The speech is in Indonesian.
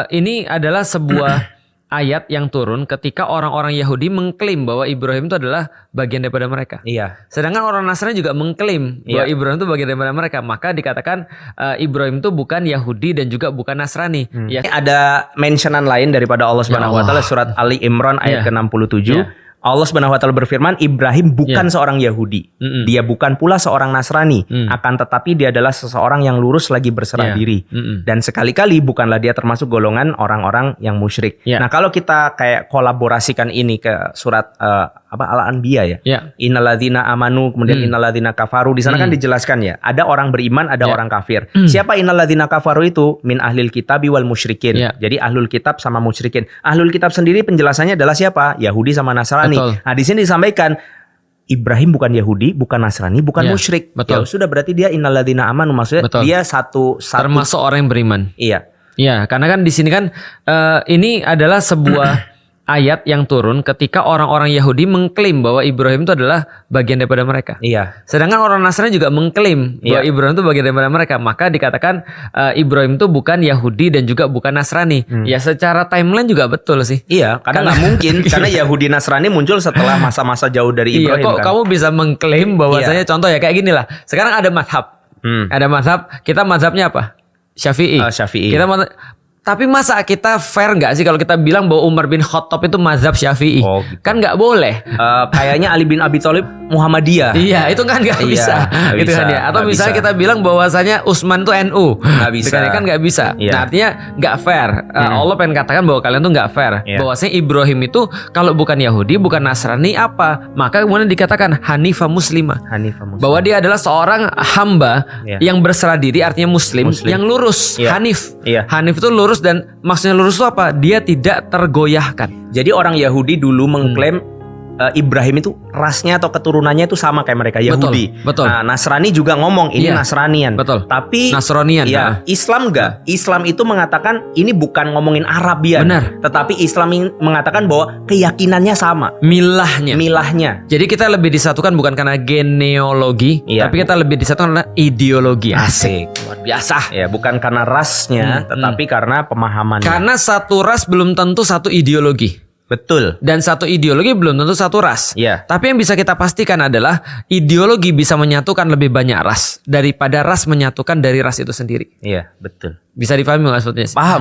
Ini adalah sebuah ayat yang turun ketika orang-orang Yahudi mengklaim bahwa Ibrahim itu adalah bagian daripada mereka. Iya. Sedangkan orang Nasrani juga mengklaim bahwa Ibrahim itu bagian daripada mereka. Maka dikatakan Ibrahim itu bukan Yahudi dan juga bukan Nasrani. Ya. Ada mentionan lain daripada Allah Subhanahu wa taala surat Ali Imran ayat ke-67. Allah Subhanahu wa taala berfirman, Ibrahim bukan seorang Yahudi. Dia bukan pula seorang Nasrani, akan tetapi dia adalah seseorang yang lurus lagi berserah diri. Dan sekali-kali bukanlah dia termasuk golongan orang-orang yang musyrik. Nah, kalau kita kayak kolaborasikan ini ke surat Al-Anbiya ya. Innalladzina amanu kemudian innalladzina kafaru, di sana kan dijelaskan ya, ada orang beriman, ada orang kafir. Siapa innalladzina kafaru itu? Min ahlil kitabi wal musyrikin. Jadi ahlul kitab sama musyrikin. Ahlul kitab sendiri penjelasannya adalah siapa? Yahudi sama Nasrani. Nah, di sini disampaikan Ibrahim bukan Yahudi, bukan Nasrani, bukan musyrik. Ya sudah, berarti dia innalladzina amanu, maksudnya dia satu termasuk orang yang beriman. Iya. Ya, karena kan di sini kan ini adalah sebuah ayat yang turun ketika orang-orang Yahudi mengklaim bahwa Ibrahim itu adalah bagian daripada mereka. Iya. Sedangkan orang Nasrani juga mengklaim bahwa Ibrahim itu bagian daripada mereka. Maka dikatakan Ibrahim itu bukan Yahudi dan juga bukan Nasrani. Ya, secara timeline juga betul sih. Iya, karena nggak mungkin karena Yahudi Nasrani muncul setelah masa-masa jauh dari Ibrahim. Kok kamu bisa mengklaim bahwasanya contoh ya kayak gini lah. Sekarang ada mazhab. Ada mazhab, kita mazhabnya apa? Syafi'i. Syafi'i. Tapi masa kita fair nggak sih kalau kita bilang bahwa Umar bin Khattab itu mazhab Syafi'i? Gitu. Kan nggak boleh. Kayaknya Ali bin Abi Thalib Muhammadiyah. Iya, itu kan nggak bisa. Gitu kan ya. Atau misalnya kita bilang bahwasanya Utsman itu NU. Nggak bisa. Kan nggak bisa. Nah, artinya nggak fair. Allah pengen katakan bahwa kalian tuh nggak fair. Bahwasanya Ibrahim itu kalau bukan Yahudi, bukan Nasrani apa? Maka kemudian dikatakan Hanifah Muslimah. Bahwa dia adalah seorang hamba yang berserah diri, artinya Muslim. Yang lurus. Hanif. Hanif itu lurus. Dan maksudnya lurus itu apa? Dia tidak tergoyahkan. Jadi orang Yahudi dulu mengklaim Ibrahim itu rasnya atau keturunannya itu sama kayak mereka, Yahudi. Betul. Nah, Nasrani juga ngomong ini Nasranian. Betul. Tapi Nasronian. Ya, Islam enggak. Islam itu mengatakan ini bukan ngomongin Arabian. Benar. Tetapi Islam mengatakan bahwa keyakinannya sama. Milahnya. Jadi kita lebih disatukan bukan karena genealogi, tapi kita lebih disatukan karena ideologi. Asik. Luar biasa. Ya, bukan karena rasnya, tetapi karena pemahamannya. Karena satu ras belum tentu satu ideologi. Betul. Dan satu ideologi belum tentu satu ras. Tapi yang bisa kita pastikan adalah ideologi bisa menyatukan lebih banyak ras daripada ras menyatukan dari ras itu sendiri. Iya, betul. Bisa dipahami maksudnya? Paham.